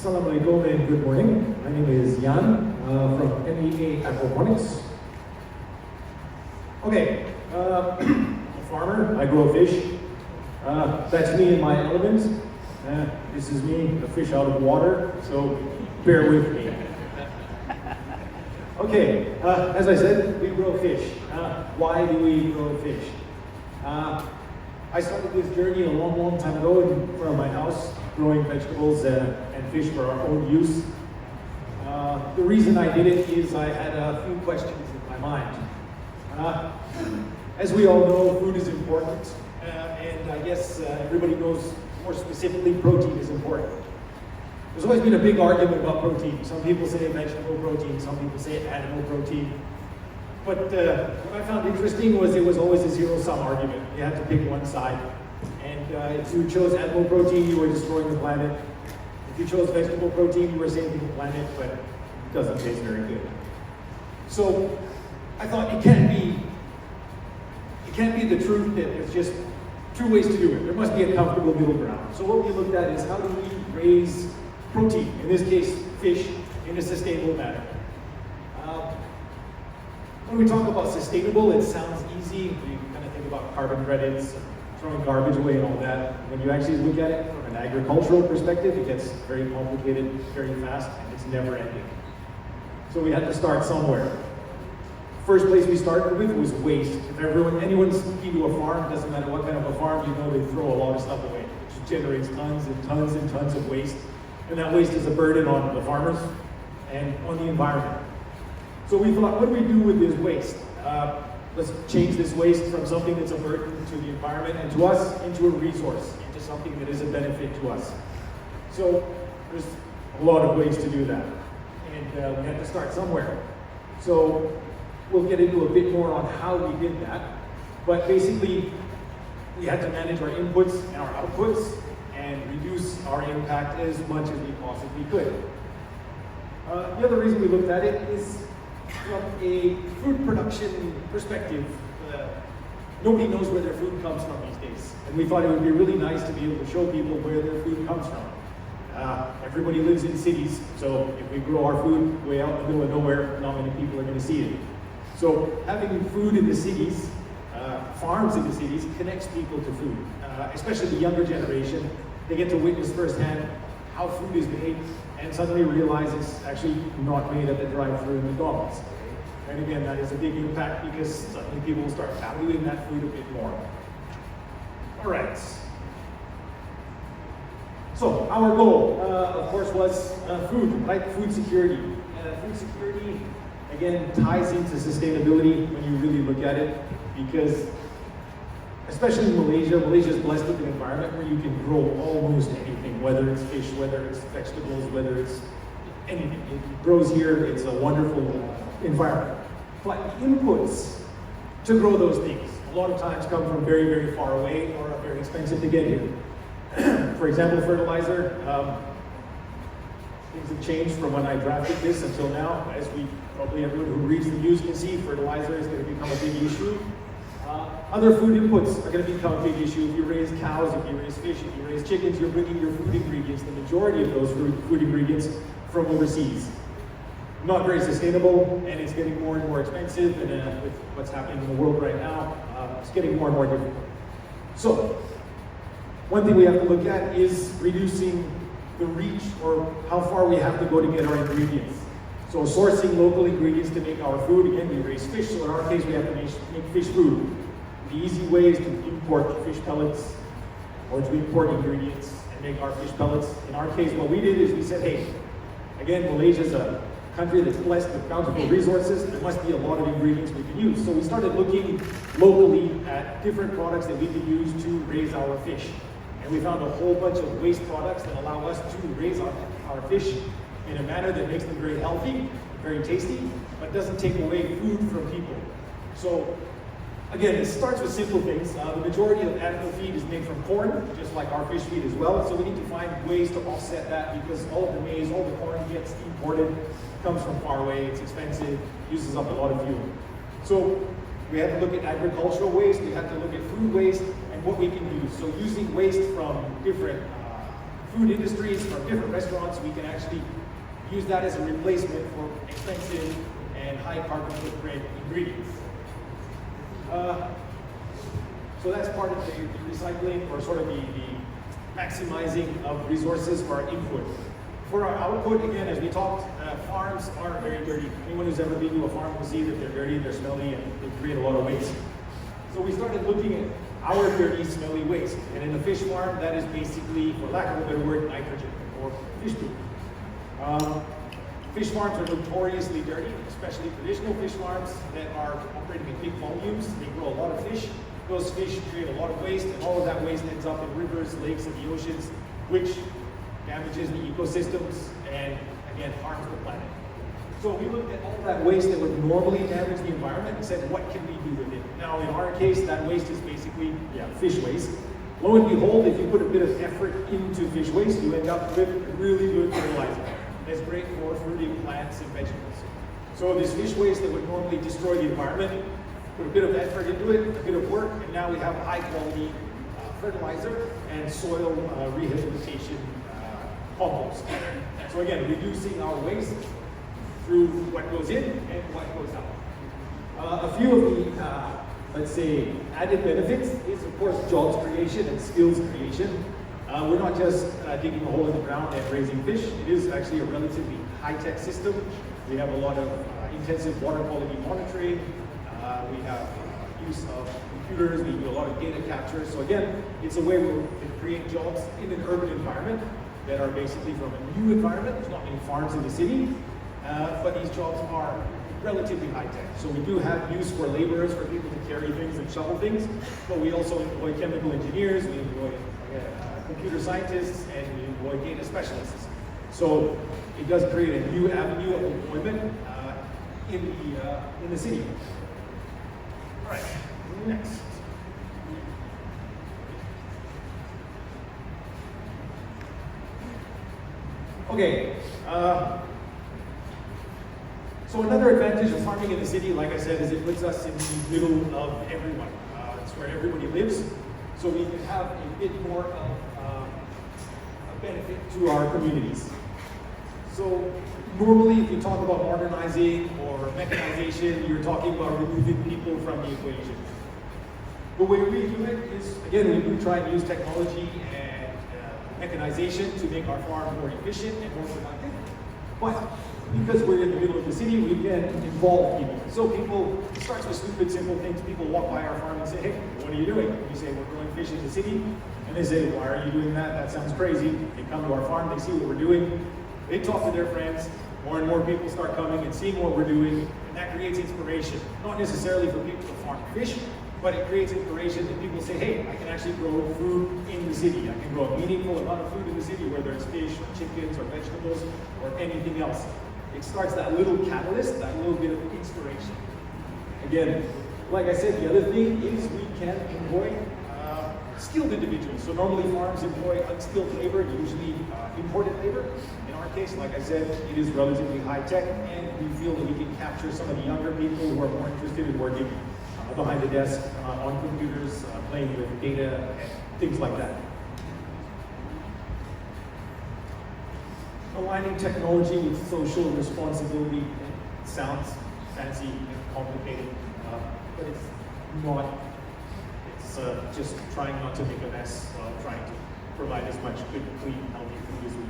Assalamualaikum and good morning. My name is Jan from MEA Aquaponics. Okay, I'm a farmer, I grow fish. That's me in my element. This is me, a fish out of water, so bear with me. Okay, as I said, we grow fish. Why do we grow fish? I started this journey a long, long time ago in front of my house, growing vegetables and fish for our own use. The reason I did it is I had a few questions in my mind. As we all know, food is important, and I guess everybody knows more specifically protein is important. There's always been a big argument about protein. Some people say vegetable protein, some people say animal protein. But what I found interesting was it was always a zero-sum argument. You had to pick one side. And if you chose animal protein, you were destroying the planet. If you chose vegetable protein, you were saving the planet, but it doesn't taste very good. So I thought it can't be the truth that there's just two ways to do it. There must be a comfortable middle ground. So what we looked at is how do we raise protein, in this case fish, in a sustainable manner. When we talk about sustainable, it sounds easy. We kind of think about carbon credits, throwing garbage away and all that. When you actually look at it from an agricultural perspective, it gets very complicated, very fast, and it's never ending. So we had to start somewhere. First place we started with was waste. If anyone's looking to a farm, doesn't matter what kind of a farm, you know they throw a lot of stuff away, which generates tons and tons and tons of waste. And that waste is a burden on the farmers and on the environment. So we thought, what do we do with this waste? Let's change this waste from something that's a burden to the environment and to us into a resource, into something that is a benefit to us. So there's a lot of ways to do that. And we had to start somewhere. So we'll get into a bit more on how we did that. But basically, we had to manage our inputs and our outputs and reduce our impact as much as we possibly could. The other reason we looked at it is from a food production perspective. Nobody knows where their food comes from these days. And we thought it would be really nice to be able to show people where their food comes from. Everybody lives in cities, so if we grow our food way out in the middle of nowhere, not many people are going to see it. So having food in the cities, farms in the cities, connects people to food, especially the younger generation. They get to witness firsthand how food is made and suddenly realize it's actually not made at the drive-thru in McDonald's. And again, that is a big impact because suddenly people will start valuing that food a bit more. All right. So our goal, of course, was food, right? Food security. Food security, again, ties into sustainability when you really look at it, because especially in Malaysia is blessed with an environment where you can grow almost anything, whether it's fish, whether it's vegetables, whether it's anything. It grows here, it's a wonderful environment. But the inputs to grow those things a lot of times come from very, very far away or are very expensive to get here. For example, fertilizer. Things have changed from when I drafted this until now. As probably everyone who reads the news can see, fertilizer is going to become a big issue. Other food inputs are going to become a big issue. If you raise cows, if you raise fish, if you raise chickens, you're bringing your food ingredients, the majority of those food ingredients, from overseas. Not very sustainable, and it's getting more and more expensive, and with what's happening in the world right now, it's getting more and more difficult. So, one thing we have to look at is reducing the reach or how far we have to go to get our ingredients. So sourcing local ingredients to make our food. Again, we raise fish, so in our case we have to make fish food. The easy way is to import fish pellets or to import ingredients and make our fish pellets. In our case, what we did is we said, hey, again, Malaysia is a country that's blessed with bountiful resources. There must be a lot of ingredients we can use. So we started looking locally at different products that we could use to raise our fish. And we found a whole bunch of waste products that allow us to raise our fish in a manner that makes them very healthy, very tasty, but doesn't take away food from people. So again, it starts with simple things. The majority of animal feed is made from corn, just like our fish feed as well. So we need to find ways to offset that because all of the maize, all the corn gets imported, comes from far away, it's expensive, uses up a lot of fuel. So we have to look at agricultural waste, we have to look at food waste, and what we can use. So using waste from different food industries, from different restaurants, we can actually use that as a replacement for expensive and high carbon footprint ingredients. So that's part of the recycling, or sort of the maximizing of resources for our input. For our output, again, as we talked, farms are very dirty. Anyone who's ever been to a farm will see that they're dirty, they're smelly, and they create a lot of waste. So we started looking at our dirty, smelly waste. And in a fish farm, that is basically, for lack of a better word, nitrogen, or fish poop. Fish farms are notoriously dirty, especially traditional fish farms that are operating in big volumes. They grow a lot of fish. Those fish create a lot of waste, and all of that waste ends up in rivers, lakes, and the oceans, which damages the ecosystems and, again, harms the planet. So we looked at all that waste that would normally damage the environment and said, what can we do with it? Now, in our case, that waste is basically, fish waste. Lo and behold, if you put a bit of effort into fish waste, you end up with really good fertilizer. That's great for fruiting plants and vegetables. So this fish waste that would normally destroy the environment, put a bit of effort into it, a bit of work, and now we have high quality fertilizer and soil rehabilitation compost. So again, reducing our waste through what goes in and what goes out. A few of the, let's say, added benefits is, of course, jobs creation and skills creation. We're not just digging a hole in the ground and raising fish. It is actually a relatively high-tech system. We have a lot of intensive water quality monitoring. We have use of computers. We do a lot of data capture. So again, it's a way we can create jobs in an urban environment that are basically from a new environment. There's not many farms in the city, but these jobs are relatively high-tech. So we do have use for laborers, for people to carry things and shovel things, but we also employ chemical engineers, we employ computer scientists, and we employ data specialists. So it does create a new avenue of employment in the city. All right, next. Okay. So another advantage of farming in the city, like I said, is it puts us in the middle of everyone. It's where everybody lives. So we can have a bit more of a benefit to our communities. So normally if you talk about modernizing or mechanization, you're talking about removing people from the equation. The way we do it is, again, we try and use technology and mechanization to make our farm more efficient and more productive. But because we're in the middle of the city, we can involve people. So people, it starts with stupid, simple things. People walk by our farm and say, hey, what are you doing? And we say, we're growing fish in the city. And they say, why are you doing that? That sounds crazy. They come to our farm, they see what we're doing. They talk to their friends. More and more people start coming and seeing what we're doing. And that creates inspiration. Not necessarily for people to farm fish, but it creates inspiration that people say, hey, I can actually grow food in the city. I can grow a meaningful amount of food in the city, whether it's fish or chickens or vegetables or anything else. It starts that little catalyst, that little bit of inspiration. Again, like I said, the other thing is we can employ skilled individuals. So normally farms employ unskilled labor, usually imported labor. In our case, like I said, it is relatively high tech, and we feel that we can capture some of the younger people who are more interested in working behind the desk, on computers, playing with data, and things like that. Aligning technology with social responsibility sounds fancy and complicated, but it's not. It's just trying not to make a mess, trying to provide as much good, clean, healthy food as we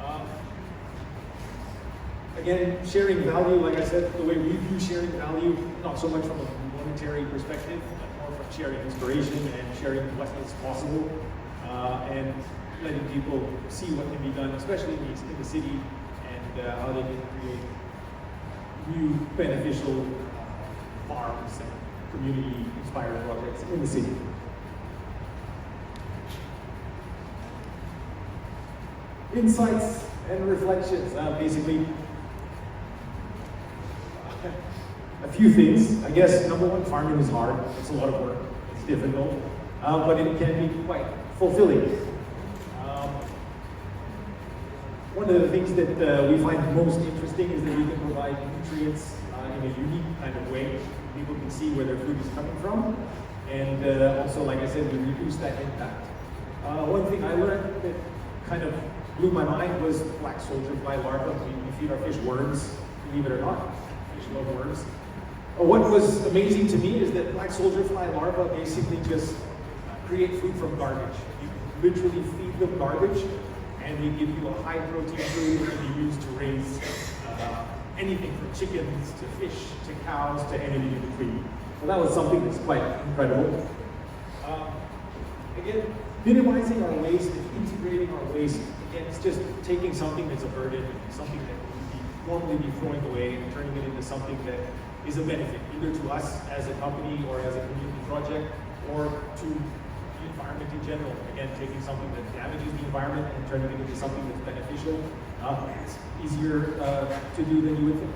can. Again, sharing value, like I said, the way we view sharing value, not so much from a monetary perspective, but more from sharing inspiration and sharing what is possible, and letting people see what can be done, especially in the city, and how they can create new beneficial farms and community-inspired projects in the city. Insights and reflections, basically a few things. I guess number one, farming is hard. It's a lot of work. It's difficult, but it can be quite fulfilling. One of the things that we find most interesting is that we can provide nutrients in a unique kind of way. People can see where their food is coming from, and also, like I said, we reduce that impact. One thing I learned that kind of blew my mind was black soldier fly larvae. We feed our fish worms, believe it or not. Fish love worms. What was amazing to me is that black soldier fly larvae basically just create food from garbage. You literally feed them garbage, and they give you a high protein food that can be used to raise anything from chickens to fish to cows to anything in between. So that was something that's quite incredible. Again, minimizing our waste and integrating our waste. Again, it's just taking something that's a burden, something that would normally be throwing away, and turning it into something that is a benefit, either to us as a company or as a community project, or to the environment in general. Again, taking something that damages the environment and turning it into something that's beneficial. It's easier to do than you would think.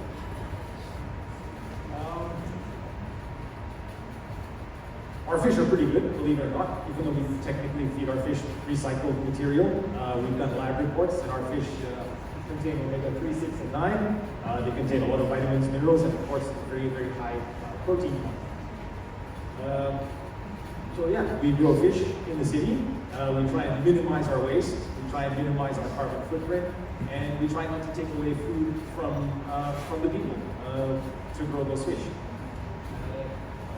Our fish are pretty good, believe it or not, even though we technically feed our fish recycled material. We've done lab reports, and our fish contain omega-3, 6, and 9. They contain a lot of vitamins, minerals, and of course, very, very high protein content. So yeah, we grow fish in the city. We try and minimize our waste. We try and minimize our carbon footprint, and we try not to take away food from the people to grow those fish.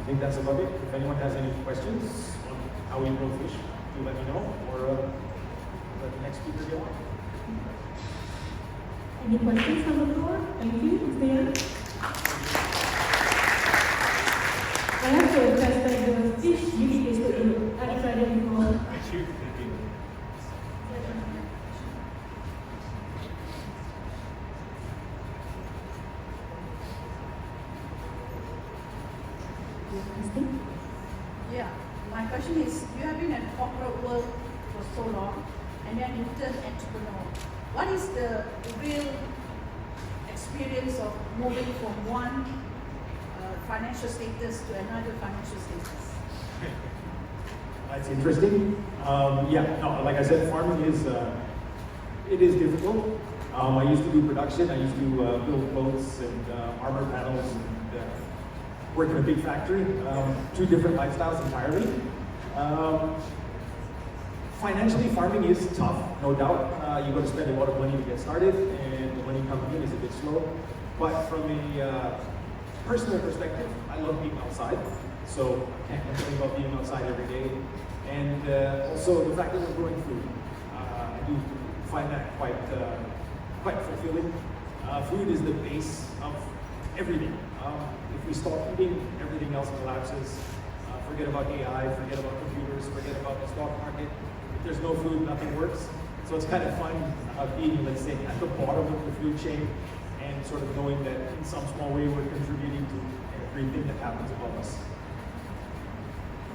I think that's about it. If anyone has any questions on how we grow fish, do let me know, or let the next speaker go on. Any questions from the floor? Thank you, Mr. Yan. I have to address that the fish usually is put in air fryer before. Yeah, my question is, you have been in corporate world for so long, and then you turned entrepreneur. What is the real experience of moving from one financial status to another financial status? That's interesting. Yeah, no, like I said, farming is it is difficult. I used to do production. I used to build boats and armor panels and work in a big factory. Two different lifestyles entirely. Financially, farming is tough, no doubt. You've got to spend a lot of money to get started, and the money coming in is a bit slow. But from a personal perspective, I love being outside, so I can't complain about being outside every day. And also the fact that we're growing food, I do find that quite fulfilling. Food is the base of everything. If we stop eating, everything else collapses. Forget about AI, forget about computers, forget about the stock market. If there's no food, nothing works. So it's kind of fun being, let's say, at the bottom of the food chain and sort of knowing that in some small way we're contributing to everything that happens above us.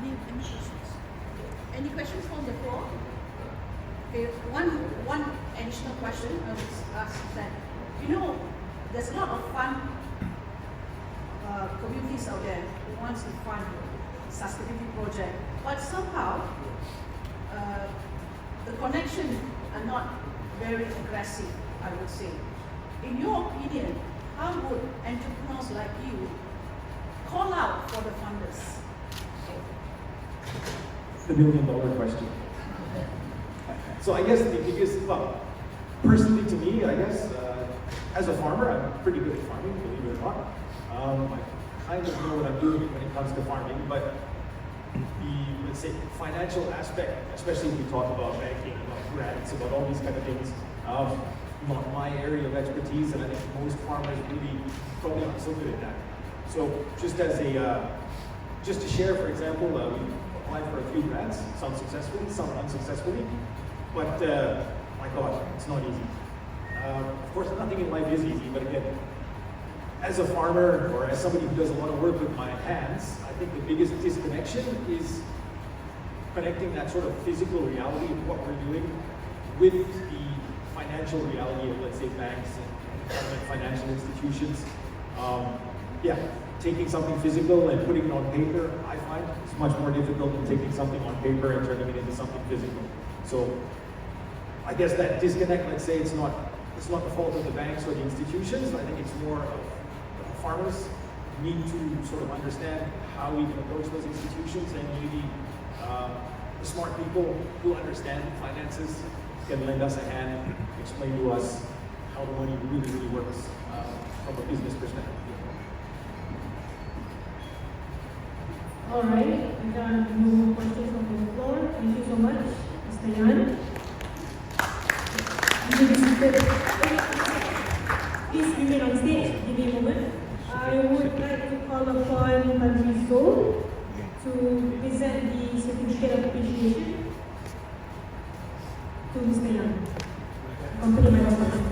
Any questions? Any questions from the floor? Okay, one additional question I was asked that, there's a lot of fun communities out there who wants to fund sustainability project, but somehow the connection are not very aggressive, I would say. In your opinion, how would entrepreneurs like you call out for the funders? The $1 million question. So I guess the biggest, well, personally to me, I guess, as a farmer, I'm pretty good at farming, believe it or not. I kind of know what I'm doing when it comes to farming, but the, let's say, financial aspect, especially if we talk about banking, about grants, about all these kind of things, not my area of expertise, and I think most farmers really probably aren't so good at that. So just as a, just to share, for example, we applied for a few grants, some successfully, some unsuccessfully, but my God, it's not easy. Of course, nothing in life is easy, but again, as a farmer or as somebody who does a lot of work with my hands, I think the biggest disconnection is connecting that sort of physical reality of what we're doing with the financial reality of, let's say, banks and financial institutions. Yeah, taking something physical and putting it on paper, I find is much more difficult than taking something on paper and turning it into something physical. So I guess that disconnect, let's say, it's not the fault of the banks or the institutions. I think it's more of farmers need to sort of understand how we can approach those institutions and maybe the smart people who understand finances can lend us a hand, explain to us how the money really works from a business perspective. All right, we got no more questions from the floor. Thank you so much, Mr. Yan. Please remain on stage. Give me a moment. I would like to call upon Country Soul to present the certificate of appreciation to Mr. Yan. Company Management.